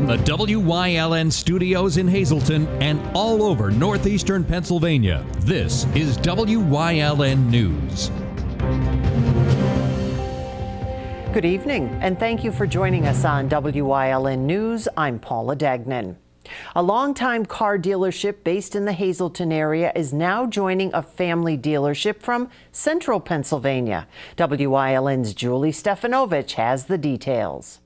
the WYLN studios in Hazleton and all over northeastern Pennsylvania, this is WYLN News. Good evening, and thank you for joining us on WYLN News. I'm Paula Dagnan. A longtime car dealership based in the Hazleton area is now joining a family dealership from central Pennsylvania. WYLN's Julie Stefanovich has the details.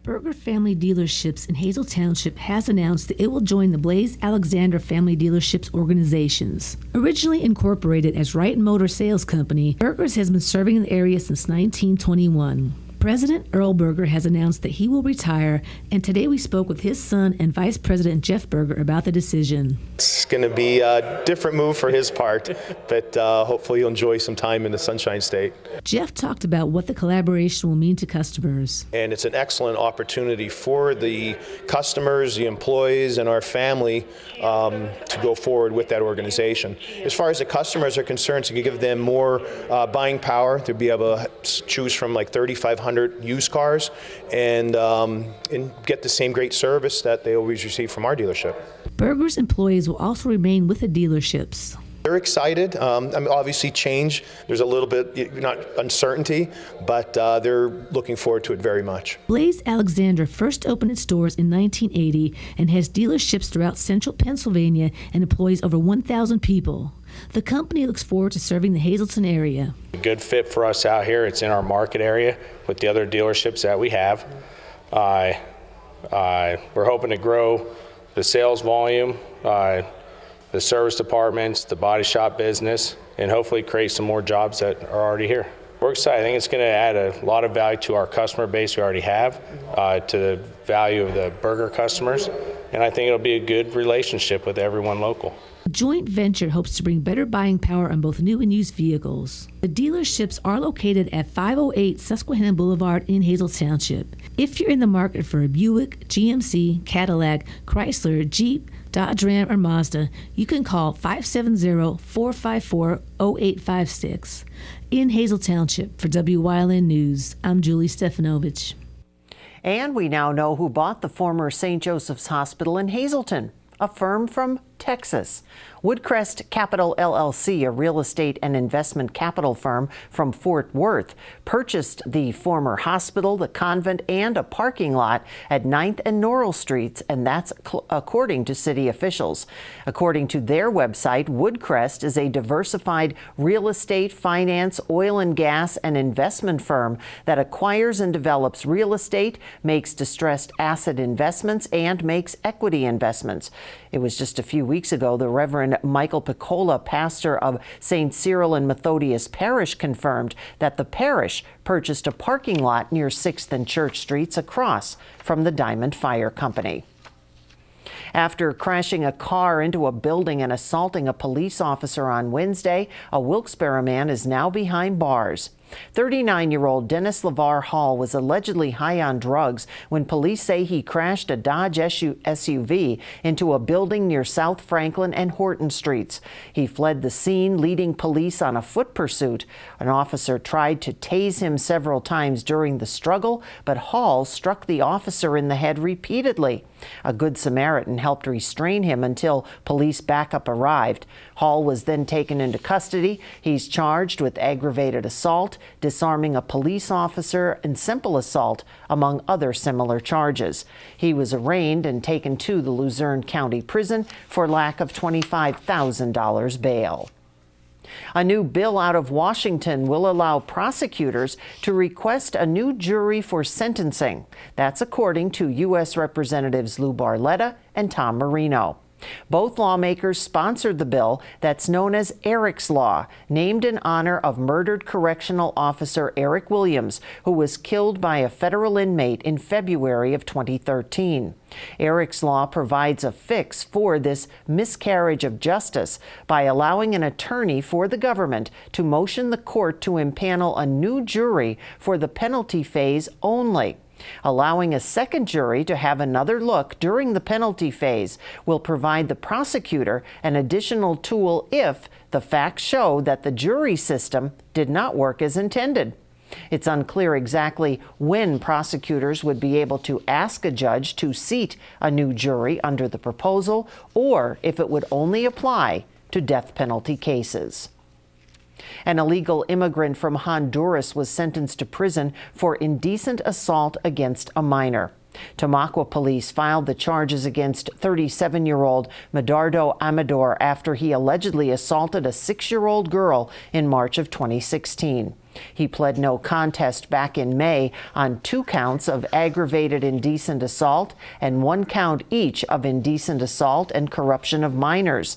Berger Family Dealerships in Hazel Township has announced that it will join the Blaze Alexander Family Dealerships organizations. Originally incorporated as Wright Motor Sales Company, Berger's has been serving the area since 1921. President Earl Berger has announced that he will retire, and today we spoke with his son and Vice President Jeff Berger about the decision. It's going to be a different move for his part, but hopefully he'll enjoy some time in the Sunshine State. Jeff talked about what the collaboration will mean to customers. And it's an excellent opportunity for the customers, the employees, and our family to go forward with that organization. As far as the customers are concerned, to give them more buying power, to be able to choose from like 3,500 used cars and get the same great service that they always receive from our dealership. Berger's employees will also remain with the dealerships. They're excited. Obviously change, there's a little bit not uncertainty, but they're looking forward to it very much. Blaze Alexander first opened its doors in 1980 and has dealerships throughout central Pennsylvania and employs over 1,000 people. The company looks forward to serving the Hazleton area. A good fit for us out here. It's in our market area with the other dealerships that we have. We're hoping to grow the sales volume, the service departments, the body shop business, and hopefully create some more jobs that are already here. We're excited. I think it's going to add a lot of value to our customer base we already have, to the value of the Berger customers, and I think it'll be a good relationship with everyone local. The joint venture hopes to bring better buying power on both new and used vehicles. The dealerships are located at 508 Susquehanna Boulevard in Hazel Township. If you're in the market for a Buick, GMC, Cadillac, Chrysler, Jeep, Dodge Ram, or Mazda, you can call 570-454-0856. In Hazel Township, for WYLN News, I'm Julie Stefanovich. And we now know who bought the former St. Joseph's Hospital in Hazleton, a firm from Texas. Woodcrest Capital LLC, a real estate and investment capital firm from Fort Worth, purchased the former hospital, the convent, and a parking lot at 9th and Norrell Streets, and that's according to city officials. According to their website, Woodcrest is a diversified real estate, finance, oil and gas, and investment firm that acquires and develops real estate, makes distressed asset investments, and makes equity investments. It was just a few weeks ago the Reverend Michael Piccola, pastor of St. Cyril and Methodius Parish, confirmed that the parish purchased a parking lot near 6th and Church Streets across from the Diamond Fire Company. After crashing a car into a building and assaulting a police officer on Wednesday, a Wilkes-Barre man is now behind bars. 39-year-old Dennis LeVar Hall was allegedly high on drugs when police say he crashed a Dodge SUV into a building near South Franklin and Horton Streets. He fled the scene, leading police on a foot pursuit. An officer tried to tase him several times during the struggle, but Hall struck the officer in the head repeatedly. A Good Samaritan helped restrain him until police backup arrived. Hall was then taken into custody. He's charged with aggravated assault, disarming a police officer, and simple assault, among other similar charges. He was arraigned and taken to the Luzerne County Prison for lack of $25,000 bail. A new bill out of Washington will allow prosecutors to request a new jury for sentencing. That's according to U.S. Representatives Lou Barletta and Tom Marino. Both lawmakers sponsored the bill that's known as Eric's Law, named in honor of murdered correctional officer Eric Williams, who was killed by a federal inmate in February of 2013. Eric's Law provides a fix for this miscarriage of justice by allowing an attorney for the government to motion the court to impanel a new jury for the penalty phase only. Allowing a second jury to have another look during the penalty phase will provide the prosecutor an additional tool if the facts show that the jury system did not work as intended. It's unclear exactly when prosecutors would be able to ask a judge to seat a new jury under the proposal, or if it would only apply to death penalty cases. An illegal immigrant from Honduras was sentenced to prison for indecent assault against a minor. Tamaqua police filed the charges against 37-year-old Medardo Amador after he allegedly assaulted a 6-year-old girl in March of 2016. He pled no contest back in May on 2 counts of aggravated indecent assault and 1 count each of indecent assault and corruption of minors.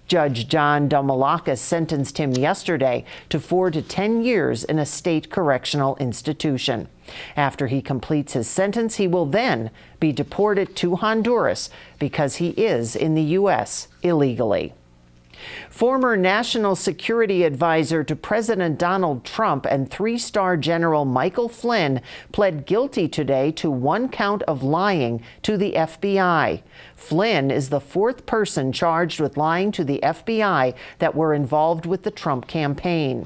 Judge John Domalakis sentenced him yesterday to 4 to 10 years in a state correctional institution. After he completes his sentence, he will then be deported to Honduras because he is in the U.S. illegally. Former National Security Advisor to President Donald Trump and 3-star General Michael Flynn pled guilty today to 1 count of lying to the FBI. Flynn is the 4th person charged with lying to the FBI that were involved with the Trump campaign.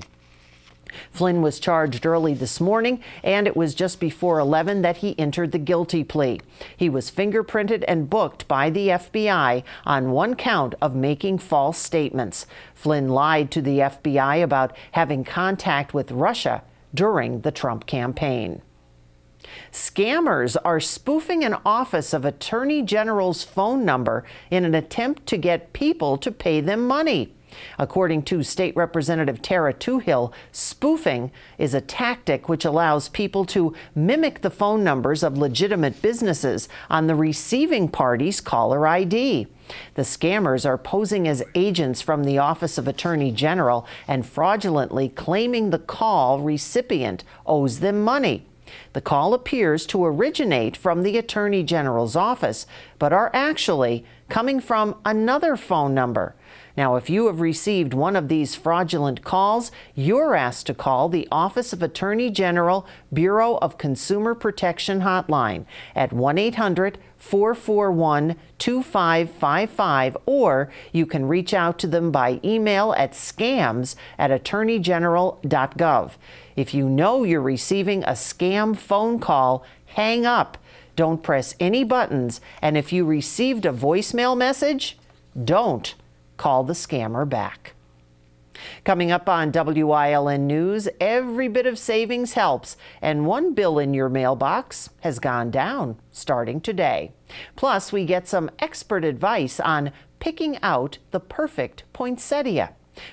Flynn was charged early this morning, and it was just before 11 that he entered the guilty plea. He was fingerprinted and booked by the FBI on 1 count of making false statements. Flynn lied to the FBI about having contact with Russia during the Trump campaign. Scammers are spoofing an office of Attorney General's phone number in an attempt to get people to pay them money. According to State Representative Tara Toohill, spoofing is a tactic which allows people to mimic the phone numbers of legitimate businesses on the receiving party's caller ID. The scammers are posing as agents from the Office of Attorney General and fraudulently claiming the call recipient owes them money. The call appears to originate from the Attorney General's office, but are actually coming from another phone number. Now, if you have received one of these fraudulent calls, you're asked to call the Office of Attorney General Bureau of Consumer Protection hotline at 1-800-441-2555, or you can reach out to them by email at scams@attorneygeneral.gov. If you know you're receiving a scam phone call, hang up. Don't press any buttons. And if you received a voicemail message, don't call the scammer back. Coming up on WYLN News, every bit of savings helps, and 1 bill in your mailbox has gone down starting today. Plus, we get some expert advice on picking out the perfect poinsettia.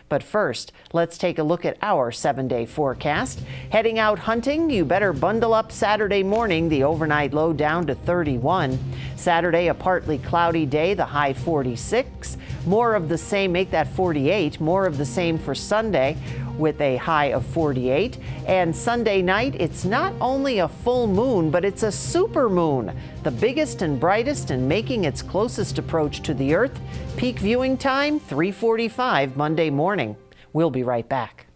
But first, let's take a look at our 7-day forecast. Heading out hunting, you better bundle up Saturday morning, the overnight low down to 31. Saturday, a partly cloudy day, the high 46. More of the same, make that 48. More of the same for Sunday with a high of 48. And Sunday night, it's not only a full moon, but it's a super moon, the biggest and brightest and making its closest approach to the Earth. Peak viewing time, 3:45 Monday morning. We'll be right back.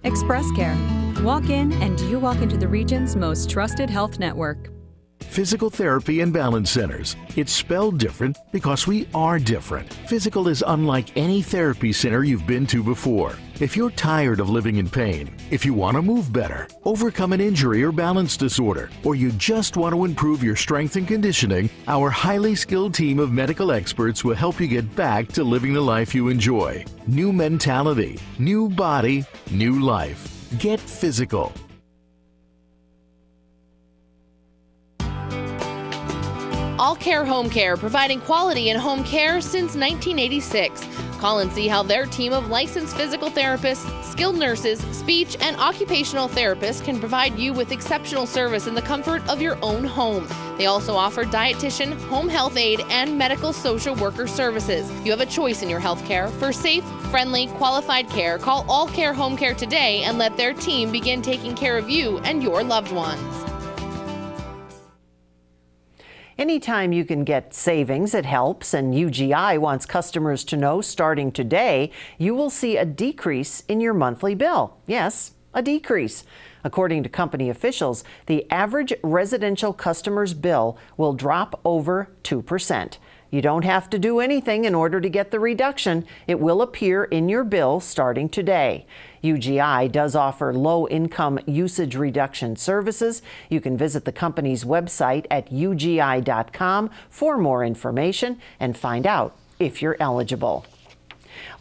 Express Care. Walk in and you walk into the region's most trusted health network. Physical Therapy and Balance Centers. It's spelled different because we are different. Physical is unlike any therapy center you've been to before. If you're tired of living in pain, if you want to move better, overcome an injury or balance disorder, or you just want to improve your strength and conditioning, our highly skilled team of medical experts will help you get back to living the life you enjoy. New mentality, new body, new life. Get physical. All Care Home Care, providing quality in home care since 1986. Call and see how their team of licensed physical therapists, skilled nurses, speech, and occupational therapists can provide you with exceptional service in the comfort of your own home. They also offer dietitian, home health aide, and medical social worker services. You have a choice in your health care. For safe, friendly, qualified care, call All Care Home Care today and let their team begin taking care of you and your loved ones. Anytime you can get savings, it helps, and UGI wants customers to know starting today, you will see a decrease in your monthly bill. Yes, a decrease. According to company officials, the average residential customer's bill will drop over 2%. You don't have to do anything in order to get the reduction. It will appear in your bill starting today. UGI does offer low-income usage reduction services. You can visit the company's website at ugi.com for more information and find out if you're eligible.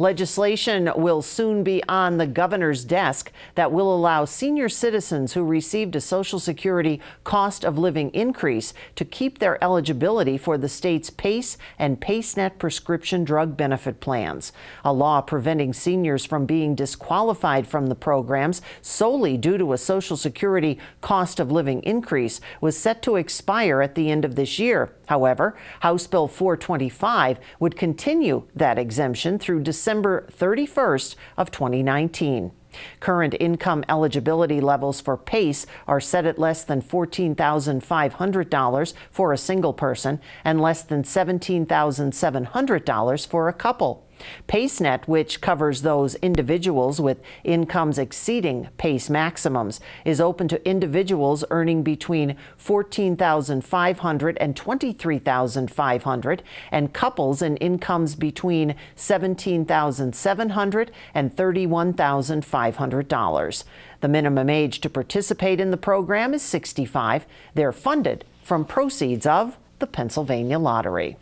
Legislation will soon be on the governor's desk that will allow senior citizens who received a Social Security cost of living increase to keep their eligibility for the state's PACE and PACEnet prescription drug benefit plans. A law preventing seniors from being disqualified from the programs solely due to a Social Security cost of living increase was set to expire at the end of this year. However, House Bill 425 would continue that exemption through December 31st of 2019. Current income eligibility levels for PACE are set at less than $14,500 for a single person and less than $17,700 for a couple. PACEnet, which covers those individuals with incomes exceeding PACE maximums, is open to individuals earning between $14,500 and $23,500 and couples in incomes between $17,700 and $31,500. The minimum age to participate in the program is 65. They're funded from proceeds of the Pennsylvania Lottery.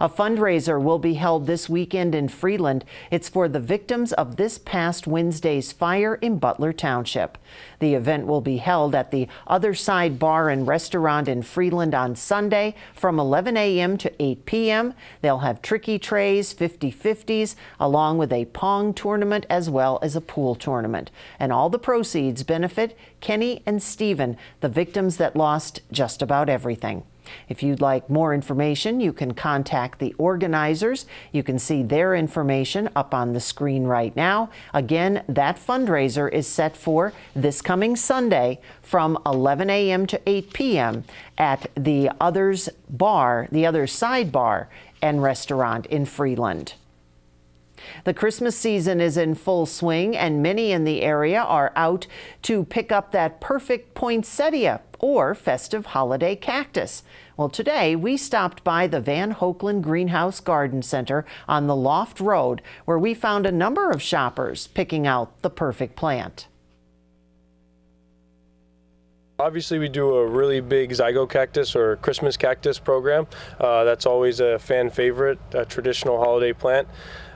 A fundraiser will be held this weekend in Freeland. It's for the victims of this past Wednesday's fire in Butler Township. The event will be held at the Other Side Bar and Restaurant in Freeland on Sunday from 11 a.m. to 8 p.m. They'll have tricky trays, 50-50s, along with a pong tournament as well as a pool tournament. And all the proceeds benefit Kenny and Stephen, the victims that lost just about everything. If you'd like more information, you can contact the organizers. You can see their information up on the screen right now. Again, that fundraiser is set for this coming Sunday from 11 a.m. to 8 p.m. at the Other Side Bar and Restaurant in Freeland. The Christmas season is in full swing, and many in the area are out to pick up that perfect poinsettia or festive holiday cactus. Well, today we stopped by the Van Hoeklen Greenhouse Garden Center on the Loft Road, where we found a number of shoppers picking out the perfect plant. Obviously, we do a really big zygo cactus or Christmas cactus program. That's always a fan favorite, a traditional holiday plant.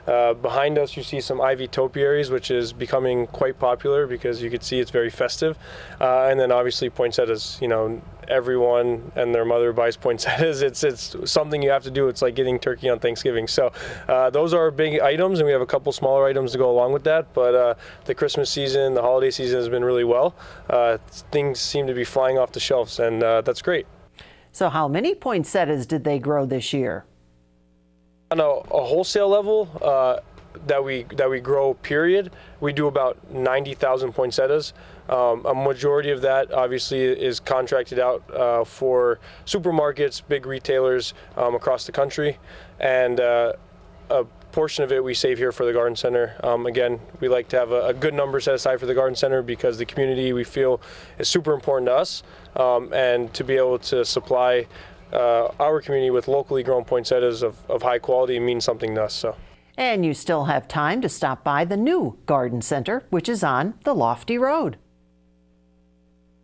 Behind us you see some ivy topiaries, which is becoming quite popular because you can see it's very festive. And then obviously poinsettias, you know, everyone and their mother buys poinsettias. It's something you have to do. It's like getting turkey on Thanksgiving. So those are our big items, and we have a couple smaller items to go along with that. But the Christmas season, the holiday season has been really well. Things seem to be flying off the shelves, and that's great. So how many poinsettias did they grow this year? On a wholesale level that we grow, period, we do about 90,000 poinsettias. A majority of that obviously is contracted out for supermarkets, big retailers across the country, and a portion of it we save here for the garden center. Again, we like to have a good number set aside for the garden center because the community, we feel, is super important to us, and to be able to supply our community with locally grown poinsettias of high quality means something to us. So. And you still have time to stop by the new garden center, which is on the Lofty Road.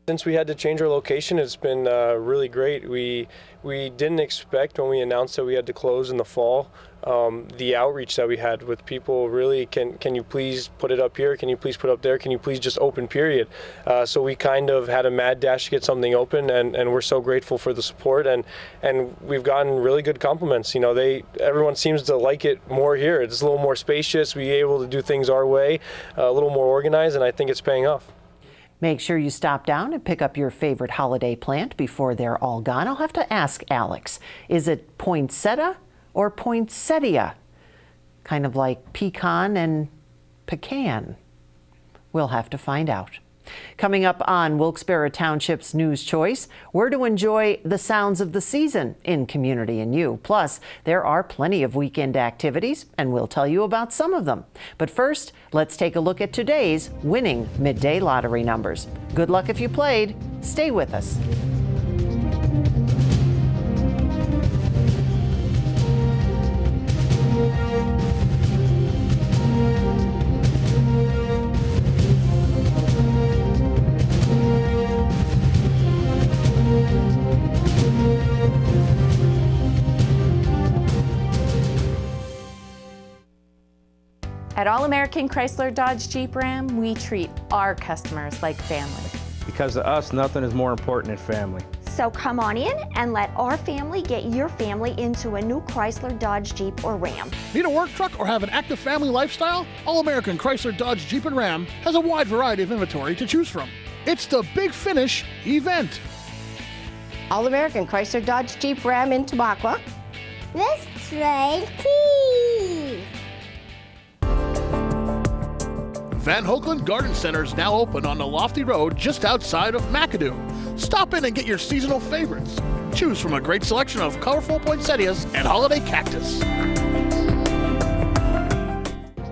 Since we had to change our location, it's been really great. We didn't expect when we announced that we had to close in the fall, the outreach that we had with people. Really, can you please put it up here? Can you please put it up there? Can you please just open, period? So we kind of had a mad dash to get something open, and we're so grateful for the support, and we've gotten really good compliments. You know, everyone seems to like it more here. It's a little more spacious. We're able to do things our way, a little more organized, and I think it's paying off. Make sure you stop down and pick up your favorite holiday plant before they're all gone. I'll have to ask Alex, is it poinsettia or poinsettia? Kind of like pecan and pecan. We'll have to find out. Coming up on Wilkes-Barre Township's News Choice, we're to enjoy the sounds of the season in Community and You. Plus, there are plenty of weekend activities, and we'll tell you about some of them. But first, let's take a look at today's winning midday lottery numbers. Good luck if you played. Stay with us. At All American Chrysler Dodge Jeep Ram, we treat our customers like family. Because to us, nothing is more important than family. So come on in and let our family get your family into a new Chrysler, Dodge, Jeep, or Ram. Need a work truck or have an active family lifestyle? All American Chrysler Dodge Jeep and Ram has a wide variety of inventory to choose from. It's the Big Finish event. All American Chrysler Dodge Jeep Ram in Tamaqua. This train key. Van Hoagland Garden Center is now open on the Lofty Road just outside of McAdoo. Stop in and get your seasonal favorites. Choose from a great selection of colorful poinsettias and holiday cactus.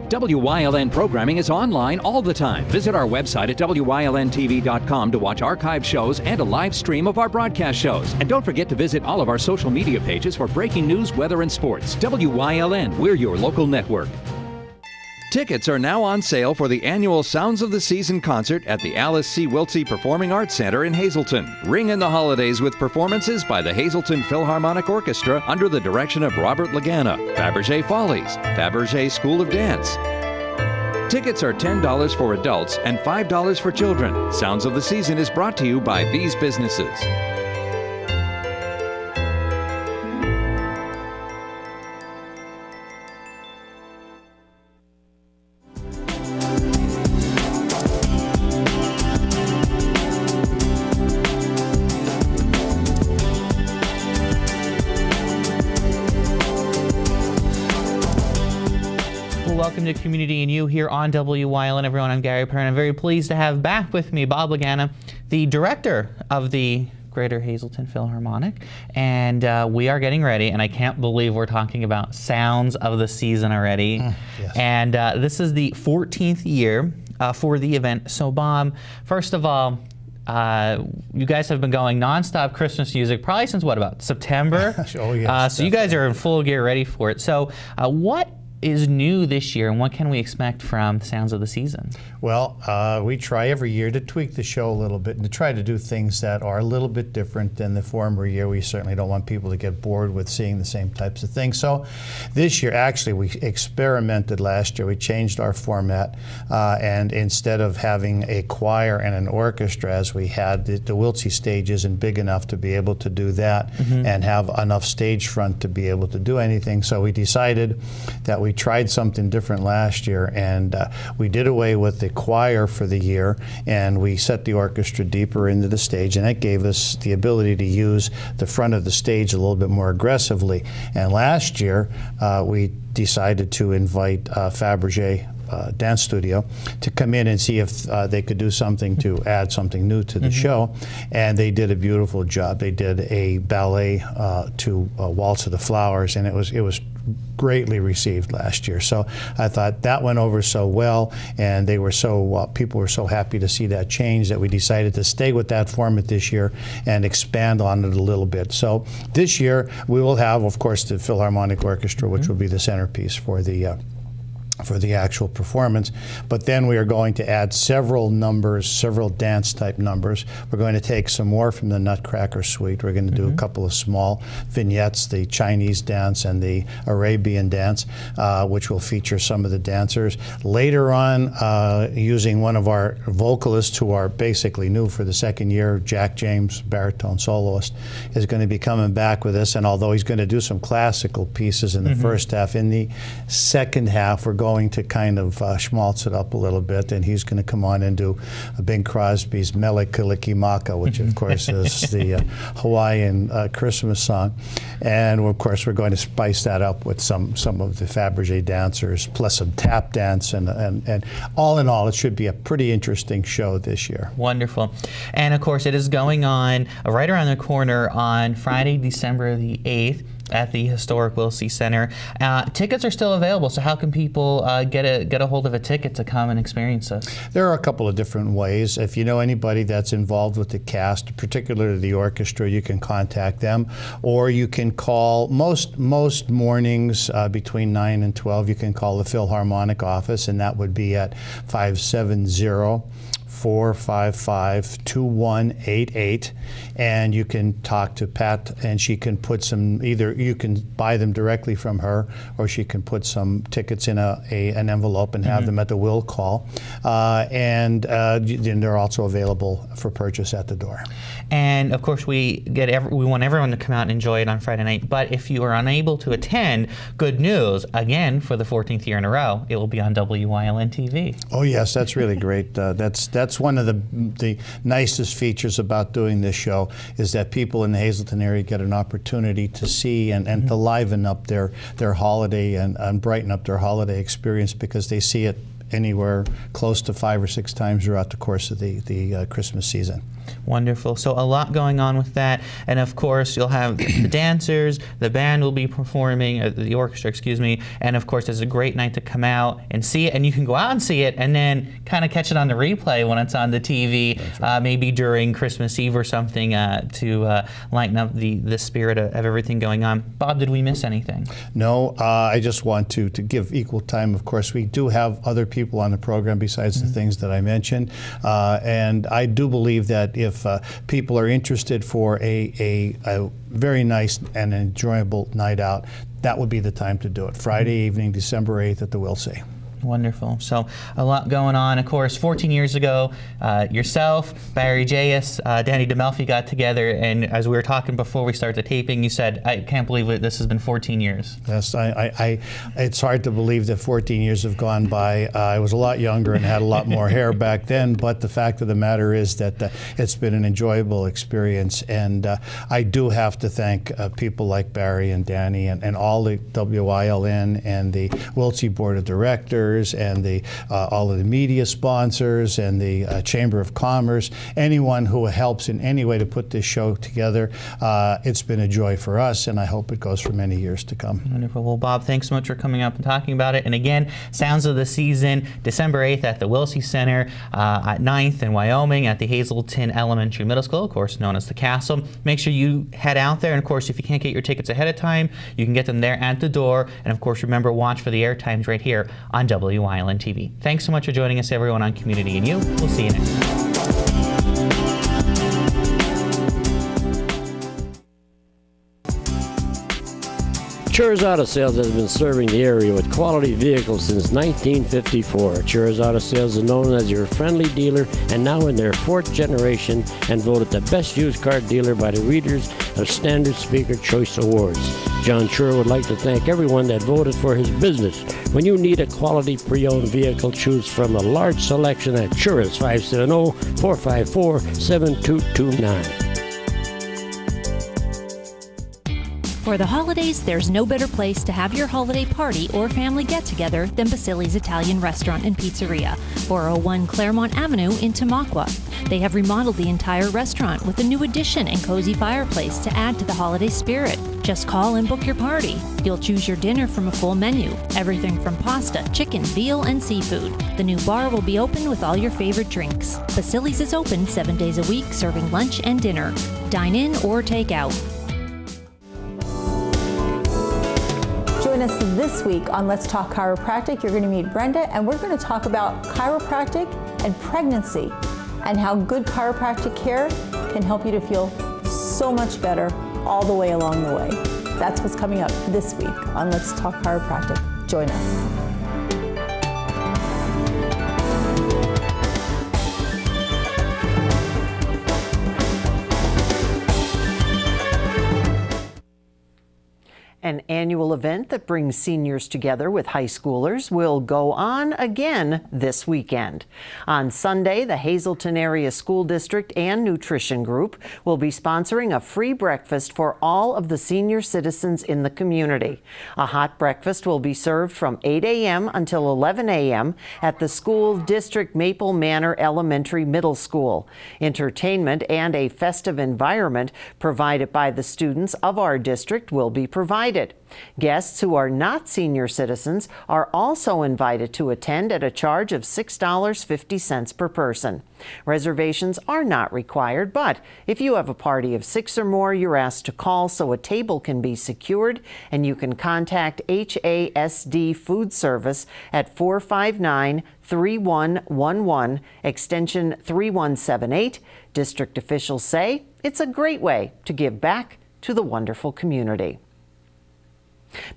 WYLN programming is online all the time. Visit our website at WYLNTV.com to watch archive shows and a live stream of our broadcast shows. And don't forget to visit all of our social media pages for breaking news, weather, and sports. WYLN, we're your local network. Tickets are now on sale for the annual Sounds of the Season concert at the Alice C. Wiltsey Performing Arts Center in Hazleton. Ring in the holidays with performances by the Hazleton Philharmonic Orchestra under the direction of Robert Lagana, Fabergé Follies, Fabergé School of Dance. Tickets are $10 for adults and $5 for children. Sounds of the Season is brought to you by these businesses. Welcome to Community and You here on WYLN. Everyone, I'm Gary Perrin. I'm very pleased to have back with me Bob Lagana, the director of the Greater Hazleton Philharmonic, and we are getting ready, and I can't believe we're talking about Sounds of the Season already. Yes. And this is the 14th year for the event. So Bob, first of all, you guys have been going nonstop Christmas music probably since what, about September? Oh yes. So you guys are in full gear ready for it. So what is new this year, and what can we expect from Sounds of the Season? Well, we try every year to tweak the show a little bit and to try to do things that are a little bit different than the former year. We certainly don't want people to get bored with seeing the same types of things. So this year, actually, we experimented last year. We changed our format, and instead of having a choir and an orchestra as we had, the Wiltsey stage isn't big enough to be able to do that and have enough stage front to be able to do anything. So we decided that we tried something different last year, and we did away with the choir for the year, and we set the orchestra deeper into the stage, and that gave us the ability to use the front of the stage a little bit more aggressively. And last year, we decided to invite Fabergé Dance Studio to come in and see if they could do something to add something new to the show, and they did a beautiful job. They did a ballet to Waltz of the Flowers, and it was greatly received last year. So I thought that went over so well, and they were so people were so happy to see that change that we decided to stay with that format this year and expand on it a little bit. So this year we will have, of course, the Philharmonic Orchestra, which will be the centerpiece for the actual performance, but then we are going to add several numbers, several dance type numbers. We're going to take some more from the Nutcracker Suite. We're going to do a couple of small vignettes, the Chinese dance and the Arabian dance, which will feature some of the dancers. Later on, using one of our vocalists who are basically new for the second year, Jack James, baritone soloist, is going to be coming back with us, and although he's going to do some classical pieces in the first half, in the second half we're going going to kind of schmaltz it up a little bit, and he's going to come on and do Bing Crosby's Mele Kalikimaka, which of course is the Hawaiian Christmas song. And of course we're going to spice that up with some of the Fabergé dancers, plus some tap dance, and all in all, it should be a pretty interesting show this year. Wonderful. And of course it is going on right around the corner on Friday, December the 8th. At the historic Wilsey Center. Tickets are still available, so how can people get a hold of a ticket to come and experience this? There are a couple of different ways. If you know anybody that's involved with the cast, particularly the orchestra, you can contact them, or you can call most mornings between 9 and 12. You can call the Philharmonic office, and that would be at 570-455-2188, and you can talk to Pat, and she can put some, either you can buy them directly from her, or she can put some tickets in an envelope and have them at the will call, and they're also available for purchase at the door. And of course we want everyone to come out and enjoy it on Friday night, but if you are unable to attend, good news, again, for the 14th year in a row, it will be on WYLN TV. Oh yes, that's really great. That's one of the nicest features about doing this show, is that people in the Hazleton area get an opportunity to see and to liven up their holiday and brighten up their holiday experience, because they see it anywhere close to 5 or 6 times throughout the course of the Christmas season. Wonderful. So a lot going on with that, and of course you'll have the dancers, the band will be performing, the orchestra, excuse me, and of course it's a great night to come out and see it, and you can go out and see it and then kind of catch it on the replay when it's on the TV, right. Maybe during Christmas Eve or something, to lighten up the spirit of everything going on. Bob, did we miss anything? No, I just want to give equal time. Of course, we do have other people on the program besides the things that I mentioned, and I do believe that if people are interested for a very nice and enjoyable night out, that would be the time to do it. Friday evening, December 8th at the Wilsey. Wonderful. So a lot going on. Of course, 14 years ago, yourself, Barry J.S., Danny DeMelfi got together, and as we were talking before we started the taping, you said, I can't believe it, this has been 14 years. Yes, it's hard to believe that 14 years have gone by. I was a lot younger and had a lot more hair back then, but the fact of the matter is that it's been an enjoyable experience, and I do have to thank people like Barry and Danny and all the WYLN and the Wilsey Board of Directors, and all of the media sponsors and the Chamber of Commerce, anyone who helps in any way to put this show together. It's been a joy for us, and I hope it goes for many years to come. Wonderful. Well, Bob, thanks so much for coming up and talking about it. And again, Sounds of the Season, December 8th at the Wilsey Center, at 9th in Wyoming at the Hazleton Elementary Middle School, of course known as the Castle. Make sure you head out there, and of course if you can't get your tickets ahead of time, you can get them there at the door. And of course remember, watch for the air times right here on WYLN TV. Thanks so much for joining us, everyone, on Community and You. We'll see you next time. Chur's Auto Sales has been serving the area with quality vehicles since 1954. Chur's Auto Sales is known as your friendly dealer and now in their 4th generation, and voted the best used car dealer by the readers of Standard Speaker Choice Awards. John Chur would like to thank everyone that voted for his business. When you need a quality pre-owned vehicle, choose from a large selection at Chur's, 570-454-7229. For the holidays, there's no better place to have your holiday party or family get-together than Basili's Italian Restaurant and Pizzeria, 401 Claremont Avenue in Tamaqua. They have remodeled the entire restaurant with a new addition and cozy fireplace to add to the holiday spirit. Just call and book your party. You'll choose your dinner from a full menu, everything from pasta, chicken, veal, and seafood. The new bar will be open with all your favorite drinks. Basili's is open 7 days a week, serving lunch and dinner. Dine in or take out. Join us this week on Let's Talk Chiropractic. You're going to meet Brenda, and we're going to talk about chiropractic and pregnancy and how good chiropractic care can help you to feel so much better all the way along the way. That's what's coming up this week on Let's Talk Chiropractic. Join us. An annual event that brings seniors together with high schoolers will go on again this weekend. On Sunday, the Hazleton Area School District and Nutrition Group will be sponsoring a free breakfast for all of the senior citizens in the community. A hot breakfast will be served from 8 a.m. until 11 a.m. at the school district Maple Manor Elementary Middle School. Entertainment and a festive environment provided by the students of our district will be provided. Guests who are not senior citizens are also invited to attend at a charge of $6.50 per person. Reservations are not required, but if you have a party of 6 or more, you're asked to call so a table can be secured, and you can contact HASD Food Service at 459-3111, extension 3178. District officials say it's a great way to give back to the wonderful community.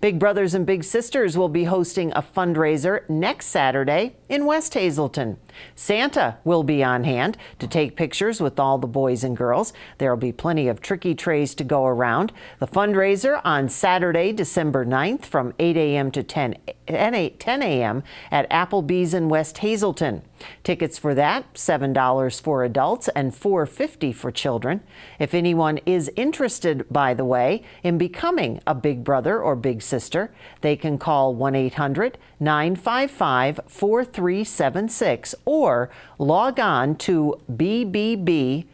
Big Brothers and Big Sisters will be hosting a fundraiser next Saturday in West Hazleton. Santa will be on hand to take pictures with all the boys and girls. There will be plenty of tricky trays to go around. The fundraiser on Saturday, December 9th from 8 a.m. to 10 a.m. at Applebee's in West Hazleton. Tickets for that, $7 for adults and $4.50 for children. If anyone is interested, by the way, in becoming a Big Brother or Big Sister, they can call 1-800-955-4376 or log on to bbbsnepa.org.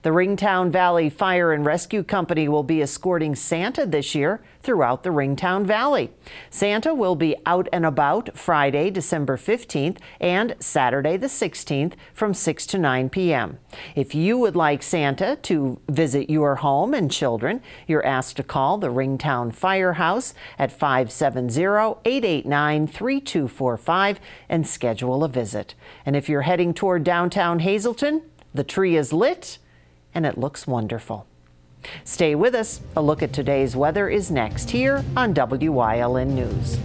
The Ringtown Valley Fire and Rescue Company will be escorting Santa this year throughout the Ringtown Valley. Santa will be out and about Friday, December 15th and Saturday the 16th from 6 to 9 p.m. If you would like Santa to visit your home and children, you're asked to call the Ringtown Firehouse at 570-889-3245 and schedule a visit. And if you're heading toward downtown Hazleton, the tree is lit and it looks wonderful. Stay with us. A look at today's weather is next here on WYLN News.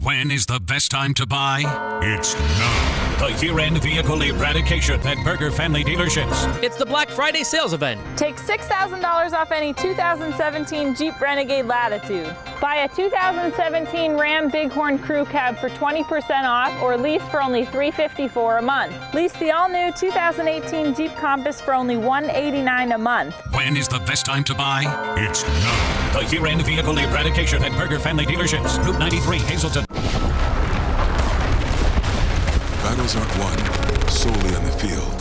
When is the best time to buy? It's now. The year-end vehicle eradication at Berger Family Dealerships. It's the Black Friday sales event. Take $6,000 off any 2017 Jeep Renegade Latitude. Buy a 2017 Ram Bighorn Crew Cab for 20% off or lease for only $354 a month. Lease the all-new 2018 Jeep Compass for only $189 a month. When is the best time to buy? It's now. The year-end vehicle eradication at Berger Family Dealerships. Route 93, Hazleton. Battles aren't won solely on the field.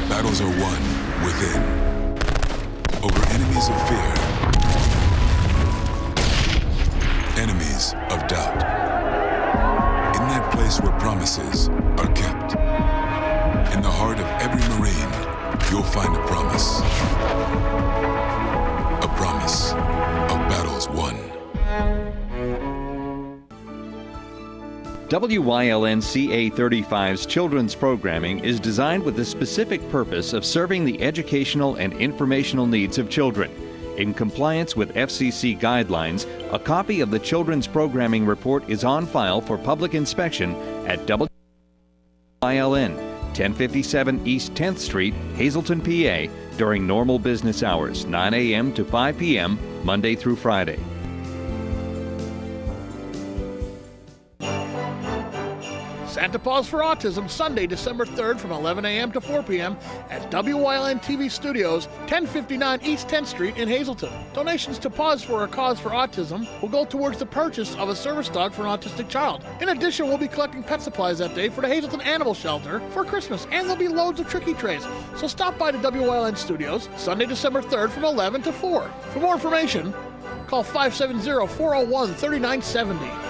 Battles are won within. Over enemies of fear. Enemies of doubt. In that place where promises are kept. In the heart of every Marine, you'll find a promise. A promise of battles won. WYLN CA35's children's programming is designed with the specific purpose of serving the educational and informational needs of children. In compliance with FCC guidelines, a copy of the children's programming report is on file for public inspection at WYLN, 1057 East 10th Street, Hazleton, PA, during normal business hours, 9 a.m. to 5 p.m., Monday through Friday. Santa Paws for Autism, Sunday, December 3rd from 11 a.m. to 4 p.m. at WYLN TV Studios, 1059 East 10th Street in Hazleton. Donations to Paws for a Cause for Autism will go towards the purchase of a service dog for an autistic child. In addition, we'll be collecting pet supplies that day for the Hazleton Animal Shelter for Christmas, and there'll be loads of tricky trays. So stop by the WYLN Studios, Sunday, December 3rd from 11 to 4. For more information, call 570-401-3970.